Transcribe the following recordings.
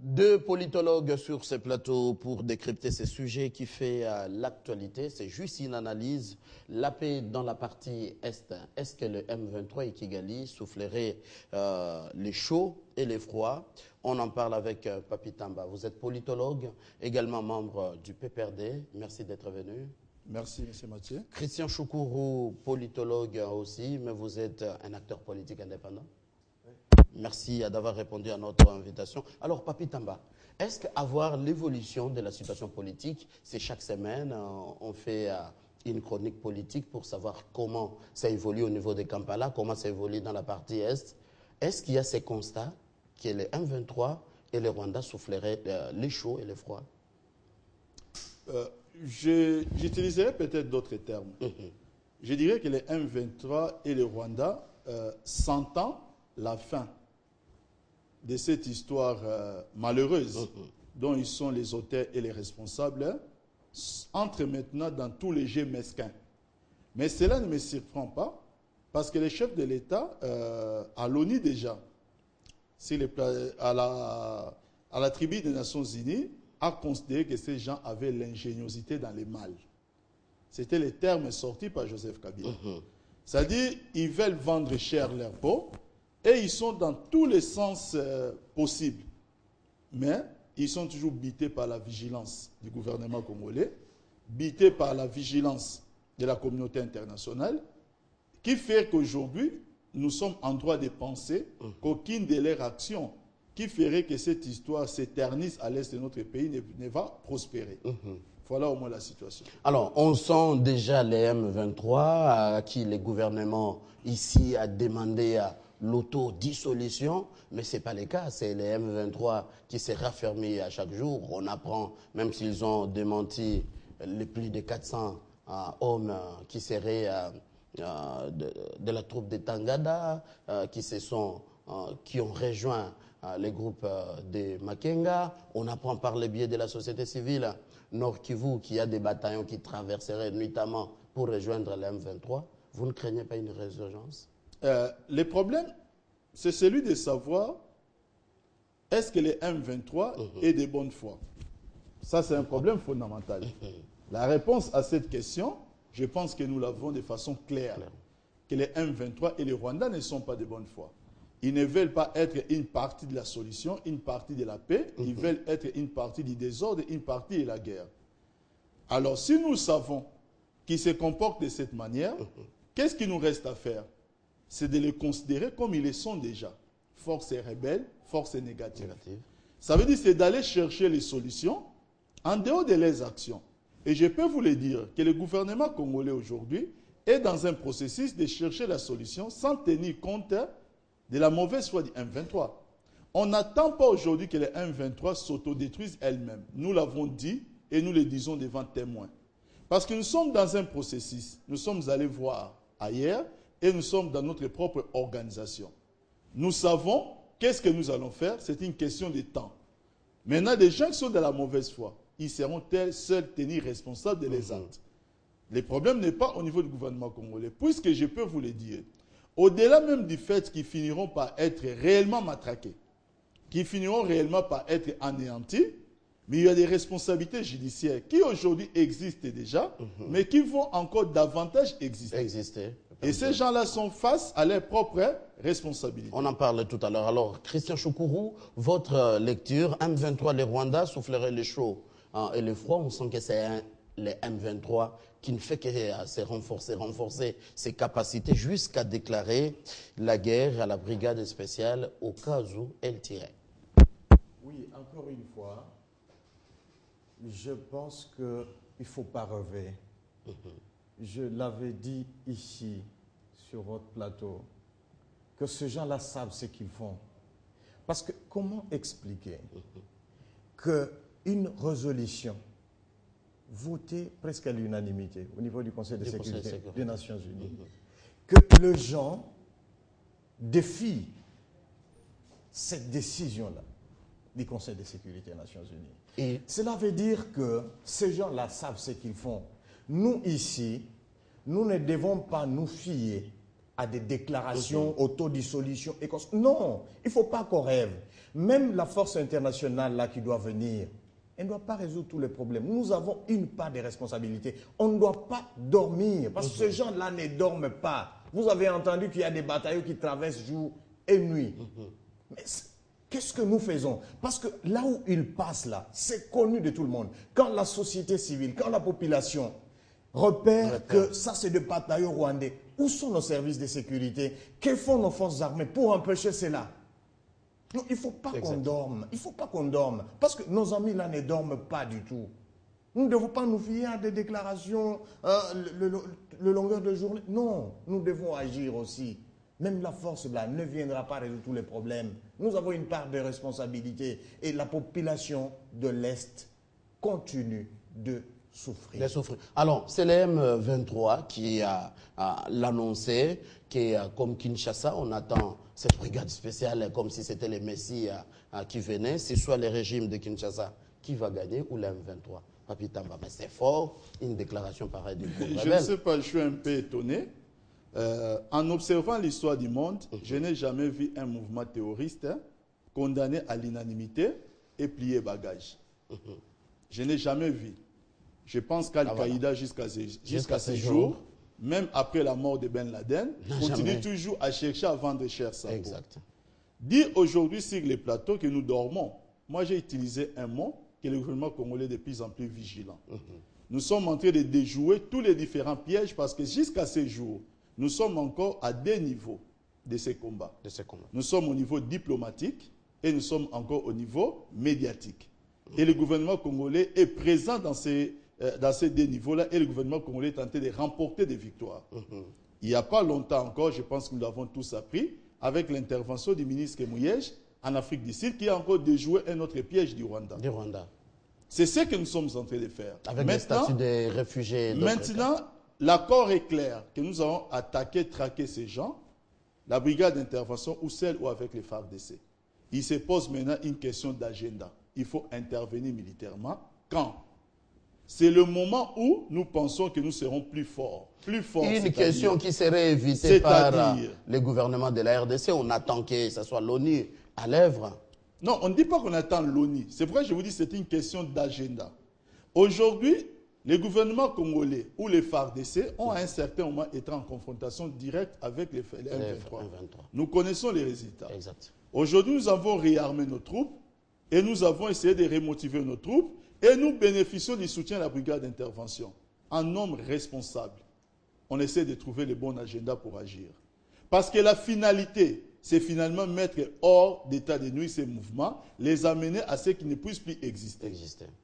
Deux politologues sur ce plateau pour décrypter ces sujets qui fait l'actualité. C'est juste une analyse. La paix dans la partie Est. Est-ce que le M23 et Kigali soufflerait les chauds et les froids? On en parle avec Papi Tamba. Vous êtes politologue, également membre du PPRD. Merci d'être venu. Merci, M. Mathieu. Christian Choukourou, politologue aussi, mais vous êtes un acteur politique indépendant. Merci d'avoir répondu à notre invitation. Alors, Papi Tamba, est-ce qu'avoir l'évolution de la situation politique, c'est chaque semaine, on fait une chronique politique pour savoir comment ça évolue au niveau de Kampala, comment ça évolue dans la partie Est. Est-ce qu'il y a ces constats que les M23 et le Rwanda souffleraient les chauds et les froids? J'utiliserai peut-être d'autres termes. Je dirais que les M23 et le Rwanda s'entendent la fin de cette histoire malheureuse dont ils sont les auteurs et les responsables, entrent maintenant dans tous les jeux mesquins. Mais cela ne me surprend pas, parce que les chefs de l'État, à l'ONU déjà, à la tribune des Nations Unies, a considéré que ces gens avaient l'ingéniosité dans le mal. C'était les termes sortis par Joseph Kabila. C'est-à-dire, ils veulent vendre cher leur peau, et ils sont dans tous les sens possibles. Mais ils sont toujours bités par la vigilance du gouvernement congolais, bités par la vigilance de la communauté internationale, qui fait qu'aujourd'hui, nous sommes en droit de penser qu'aucune de leurs actions qui ferait que cette histoire s'éternise à l'est de notre pays ne va prospérer. Voilà au moins la situation. Alors, on sent déjà les M23 à qui le gouvernement ici a demandé l'autodissolution, mais ce n'est pas le cas. C'est les M23 qui se raffermissent à chaque jour. On apprend, même s'ils ont démenti les plus de 400 hommes qui seraient de la troupe de Tangada, qui ont rejoint les groupes de Makenga. On apprend par le biais de la société civile Nord Kivu qu'il y a des bataillons qui traverseraient nuitamment pour rejoindre les M23. Vous ne craignez pas une résurgence? Le problème, c'est celui de savoir est-ce que les M23 est de bonne foi. Ça, c'est un problème fondamental. La réponse à cette question, je pense que nous l'avons de façon claire. Que les M23 et les Rwandais ne sont pas de bonne foi. Ils ne veulent pas être une partie de la solution, une partie de la paix. Ils veulent être une partie du désordre, une partie de la guerre. Alors, si nous savons qu'ils se comportent de cette manière, qu'est-ce qu'il nous reste à faire? C'est de les considérer comme ils le sont déjà. Force rebelle, force négative. Ça veut dire c'est d'aller chercher les solutions en dehors de leurs actions. Et je peux vous le dire que le gouvernement congolais aujourd'hui est dans un processus de chercher la solution sans tenir compte de la mauvaise foi du M23. On n'attend pas aujourd'hui que les M23 s'autodétruisent elles-mêmes. Nous l'avons dit et nous le disons devant témoins. Parce que nous sommes dans un processus. Nous sommes allés voir ailleurs et nous sommes dans notre propre organisation. Nous savons qu'est-ce que nous allons faire. C'est une question de temps. Maintenant, les gens qui sont de la mauvaise foi, ils seront seuls tenus responsables de les actes. Le problème n'est pas au niveau du gouvernement congolais. Puisque je peux vous le dire, au-delà même du fait qu'ils finiront par être réellement matraqués, qu'ils finiront réellement par être anéantis, mais il y a des responsabilités judiciaires qui aujourd'hui existent déjà, mais qui vont encore davantage exister. Et ces gens-là sont face à leurs propres responsabilités. On en parle tout à l'heure. Alors, Christian Choukourou, votre lecture, M23, les Rwandais souffleraient les chauds et le froid. On sent que c'est les M23 qui ne fait que se renforcer ses capacités jusqu'à déclarer la guerre à la brigade spéciale au cas où elle tirait. Oui, encore une fois, je pense qu'il ne faut pas rêver. Je l'avais dit ici, sur votre plateau, que ces gens-là savent ce qu'ils font. Parce que comment expliquer qu'une résolution votée presque à l'unanimité au niveau du Conseil de sécurité des Nations Unies, que les gens défient cette décision-là du Conseil de sécurité des Nations Unies. Et cela veut dire que ces gens-là savent ce qu'ils font. Nous, ici, nous ne devons pas nous fier à des déclarations, autodissolution. Non, il ne faut pas qu'on rêve. Même la force internationale là, qui doit venir, elle ne doit pas résoudre tous les problèmes. Nous avons une part des responsabilités. On ne doit pas dormir, parce que ces gens-là ne dorment pas. Vous avez entendu qu'il y a des bataillons qui traversent jour et nuit. Mais qu'est-ce que nous faisons? Parce que là où ils passent, là, c'est connu de tout le monde. Quand la société civile, quand la population repère que ça, c'est des bataillons rwandais, où sont nos services de sécurité? Que font nos forces armées pour empêcher cela? Non, il ne faut pas qu'on dorme. Il ne faut pas qu'on dorme. Parce que nos amis là ne dorment pas du tout. Nous ne devons pas nous fier à des déclarations, le longueur de journée. Non, nous devons agir aussi. Même la force là ne viendra pas résoudre tous les problèmes. Nous avons une part de responsabilité. Et la population de l'Est continue de souffrir. Alors, c'est le M23 qui a l'annoncé, qui comme Kinshasa, on attend cette brigade spéciale comme si c'était les messies qui venaient. C'est soit le régime de Kinshasa qui va gagner ou le M23. Papi Tamba, mais c'est fort, une déclaration pareille du groupe Je ne sais pas, je suis un peu étonné. En observant l'histoire du monde, je n'ai jamais vu un mouvement terroriste condamné à l'unanimité et plier bagage. Je n'ai jamais vu. Je pense qu'Al-Qaïda, jusqu'à ces jours, même après la mort de Ben Laden, continue toujours à chercher à vendre cher sa peau. Dire aujourd'hui sur les plateaux que nous dormons, moi j'ai utilisé un mot que le gouvernement congolais est de plus en plus vigilant. Nous sommes en train de déjouer tous les différents pièges parce que jusqu'à ces jours, nous sommes encore à des niveaux de ces combats. Nous sommes au niveau diplomatique et nous sommes encore au niveau médiatique. Et le gouvernement congolais est présent dans ces deux niveaux-là et le gouvernement congolais est tenté de remporter des victoires. Il n'y a pas longtemps encore, je pense que nous l'avons tous appris, avec l'intervention du ministre Kemouyej en Afrique du Sud, qui a encore déjoué un autre piège du Rwanda. C'est ce que nous sommes en train de faire. Avec le statut des réfugiés. Maintenant, l'accord est clair que nous allons attaquer, traquer ces gens, la brigade d'intervention ou celle ou avec les FARDC. Il se pose maintenant une question d'agenda. Il faut intervenir militairement. Quand? C'est le moment où nous pensons que nous serons plus forts. Une question qui serait évitée par le gouvernement de la RDC. On attend que ce soit l'ONU à l'œuvre. Non, on ne dit pas qu'on attend l'ONU. C'est pourquoi je vous dis que c'est une question d'agenda. Aujourd'hui, les gouvernements congolais ou les FARDC ont à un certain moment été en confrontation directe avec les M23. Nous connaissons les résultats. Aujourd'hui, nous avons réarmé nos troupes et nous avons essayé de remotiver nos troupes et nous bénéficions du soutien de la brigade d'intervention. En homme responsable, on essaie de trouver le bon agenda pour agir. Parce que la finalité, c'est finalement mettre hors d'état de nuit ces mouvements, les amener à ce qu'ils ne puissent plus exister.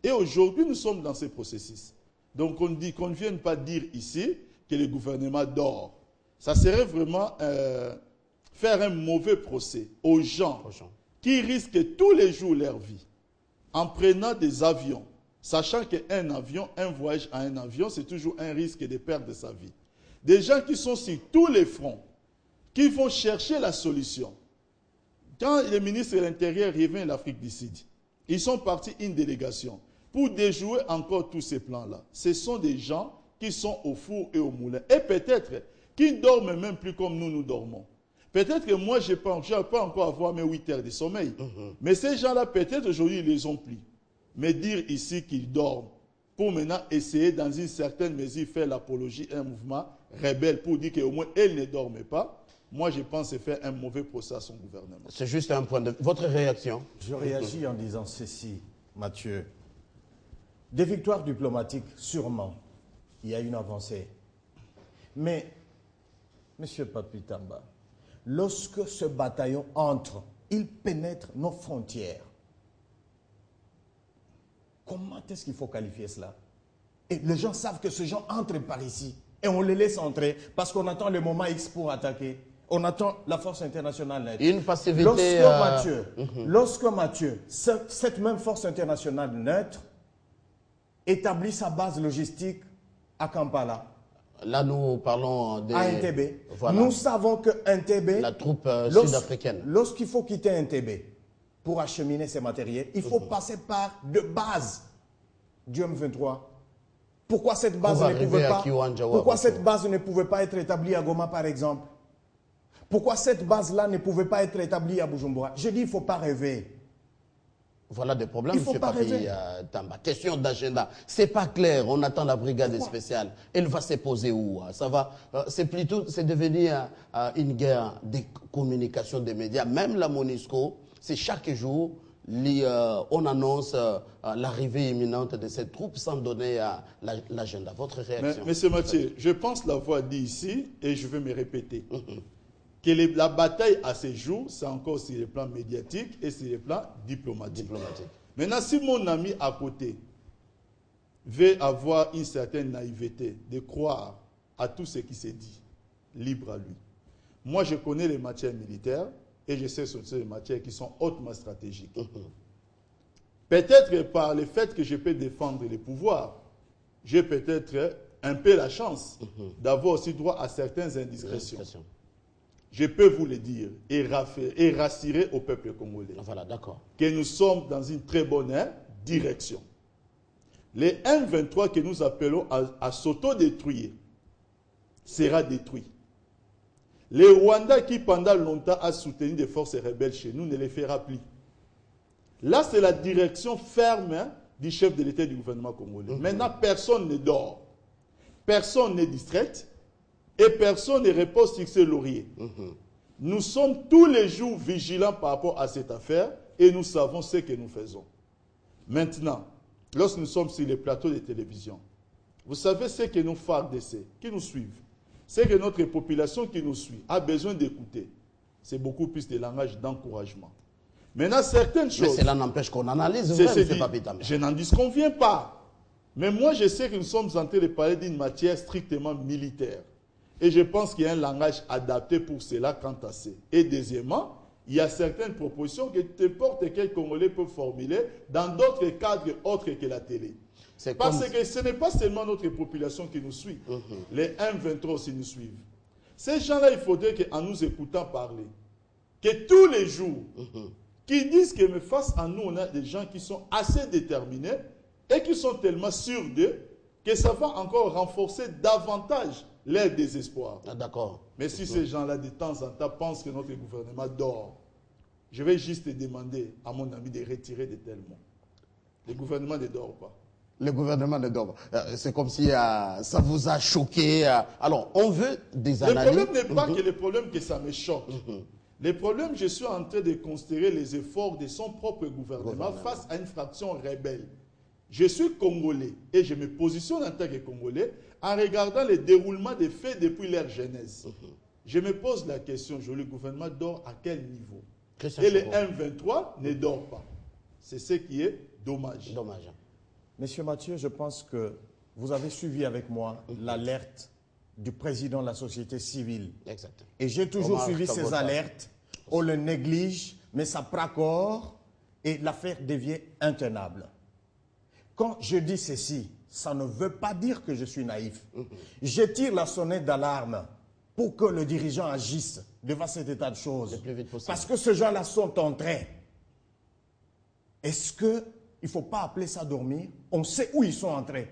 Et aujourd'hui, nous sommes dans ce processus. Donc on dit qu'on ne vienne pas dire ici que le gouvernement dort. Ça serait vraiment faire un mauvais procès aux gens qui risquent tous les jours leur vie en prenant des avions, sachant qu'un avion, un voyage à un avion, c'est toujours un risque de perdre sa vie. Des gens qui sont sur tous les fronts, qui vont chercher la solution. Quand le ministre de l'Intérieur revient de l'Afrique du Sud, ils sont partis une délégation pour déjouer encore tous ces plans-là. Ce sont des gens qui sont au four et au moulin. Et peut-être qui ne dorment même plus comme nous dormons. Peut-être que moi, je n'ai pas encore avoir mes 8 heures de sommeil. Mais ces gens-là, peut-être aujourd'hui, ils ne les ont plus. Mais dire ici qu'ils dorment, pour maintenant essayer dans une certaine mesure faire l'apologie à un mouvement rebelle pour dire qu'au moins, elles ne dorment pas, moi, je pense faire un mauvais procès à son gouvernement. C'est juste un point de vue. Votre réaction? Je réagis en disant ceci, Mathieu. Des victoires diplomatiques, sûrement, il y a une avancée. Mais, M. Papi Tamba, lorsque ce bataillon entre, il pénètre nos frontières. Comment est-ce qu'il faut qualifier cela? Et les gens savent que ces gens entrent par ici. Et on les laisse entrer parce qu'on attend le moment X pour attaquer. On attend la force internationale. Une passivité... Lorsque Mathieu, cette même force internationale neutre, établit sa base logistique à Kampala. Là, nous parlons de... À Entebbe. Voilà. Nous savons que Entebbe... La troupe sud-africaine. Lorsqu'il faut quitter Entebbe pour acheminer ses matériels, il faut passer par de base du M23. Pourquoi cette base ne pouvait pas... Pourquoi cette base ne pouvait pas être établie à Goma, par exemple? Pourquoi cette base-là ne pouvait pas être établie à Bujumbura? Je dis, il ne faut pas rêver. Voilà des problèmes, Il faut M. pas Papi rêver. Tamba. Question d'agenda. C'est pas clair. On attend la brigade spéciale. Elle va se poser où? Ça va. C'est devenu une guerre de communication des médias. Même la MONUSCO, c'est chaque jour, on annonce l'arrivée imminente de cette troupe sans donner l'agenda. Votre réaction? Mais M. Mathieu, je pense l'avoir dit ici et je vais me répéter. Que la bataille à ces jours, c'est encore sur le plan médiatique et sur le plan diplomatique. Maintenant, si mon ami à côté veut avoir une certaine naïveté de croire à tout ce qui s'est dit, libre à lui. Moi, je connais les matières militaires et je sais ce sont les matières qui sont hautement stratégiques. Peut-être par le fait que je peux défendre les pouvoirs, j'ai peut-être un peu la chance d'avoir aussi droit à certaines indiscrétions. Je peux vous le dire et rassurer au peuple congolais voilà, que nous sommes dans une très bonne direction. Les M23 que nous appelons à s'auto-détruire sera détruit. Le Rwanda qui pendant longtemps a soutenu des forces rebelles chez nous ne les fera plus. Là, c'est la direction ferme du chef de l'État et du gouvernement congolais. Maintenant, personne ne dort. Personne n'est distrait. Et personne ne repose sur ses lauriers. Nous sommes tous les jours vigilants par rapport à cette affaire et nous savons ce que nous faisons. Maintenant, lorsque nous sommes sur les plateaux de télévision, vous savez ce que nos FARDC qui nous suivent, c'est que notre population qui nous suit a besoin d'écouter. C'est beaucoup plus de langage d'encouragement. Maintenant, certaines choses... Mais cela n'empêche qu'on analyse, vrai, M. Papi Tamba. Je n'en disconviens pas. Mais moi, je sais que nous sommes en train de parler d'une matière strictement militaire. Et je pense qu'il y a un langage adapté pour cela quant à ça. Et deuxièmement, il y a certaines propositions que n'importe quel Congolais peut formuler dans d'autres cadres autres que la télé. Parce que ce n'est pas seulement notre population qui nous suit. Les M23 aussi nous suivent. Ces gens-là, il faudrait qu'en nous écoutant parler, que tous les jours, qu'ils disent que mais face à nous, on a des gens qui sont assez déterminés et qui sont tellement sûrs d'eux que ça va encore renforcer davantage leur désespoir. D'accord. Mais si ces gens-là, de temps en temps, pensent que notre gouvernement dort, je vais juste demander à mon ami de retirer de tels mots. Le gouvernement ne dort pas. Le gouvernement ne dort pas. C'est comme si ça vous a choqué. Alors, on veut des analyses. Le problème n'est pas que le problème que ça me choque. Le problème, je suis en train de considérer les efforts de son propre gouvernement face à une fraction rebelle. Je suis Congolais et je me positionne en tant que Congolais en regardant le déroulement des faits depuis leur genèse. Je me pose la question, le gouvernement dort à quel niveau? Et le M23 ne dort pas. C'est ce qui est dommage. Monsieur Mathieu, je pense que vous avez suivi avec moi l'alerte du président de la société civile. Exact. Et j'ai toujours suivi ces alertes. On le néglige, mais ça prend corps et l'affaire devient intenable. Quand je dis ceci, ça ne veut pas dire que je suis naïf. Je tire la sonnette d'alarme pour que le dirigeant agisse devant cet état de choses. Le plus vite possible. Parce que ces gens-là sont entrés. Est-ce qu'il ne faut pas appeler ça dormir? On sait où ils sont entrés.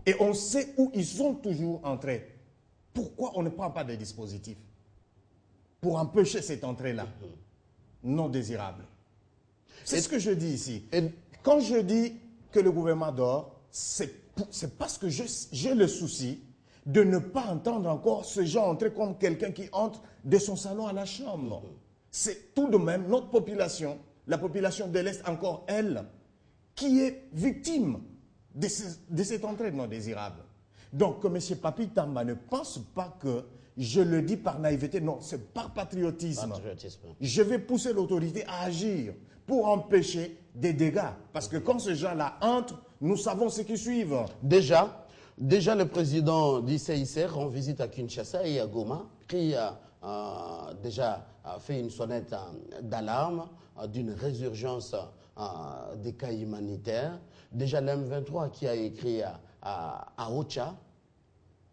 Et on sait où ils sont toujours entrés. Pourquoi on ne prend pas des dispositifs pour empêcher cette entrée-là non désirable? C'est ce que je dis ici. Quand je dis que le gouvernement dort, c'est parce que j'ai le souci de ne pas entendre encore ce genre entrer comme quelqu'un qui entre de son salon à la chambre. C'est tout de même notre population, la population de l'Est encore, elle, qui est victime de cette entrée non désirable. Donc, que M. Papi Tamba ne pense pas que je le dis par naïveté, non, c'est par patriotisme. Je vais pousser l'autorité à agir pour empêcher des dégâts. Parce que quand ces gens-là entrent, nous savons ce qui suivent. Déjà, le président d'ICICR en visite à Kinshasa et à Goma, qui a déjà fait une sonnette d'alarme d'une résurgence des cas humanitaires. Déjà l'M23 qui a écrit à Ocha,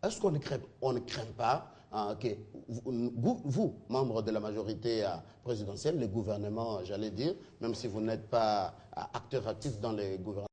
est-ce qu'on ne craint pas que vous, membres de la majorité présidentielle, le gouvernement, j'allais dire, même si vous n'êtes pas acteur actif dans le gouvernement,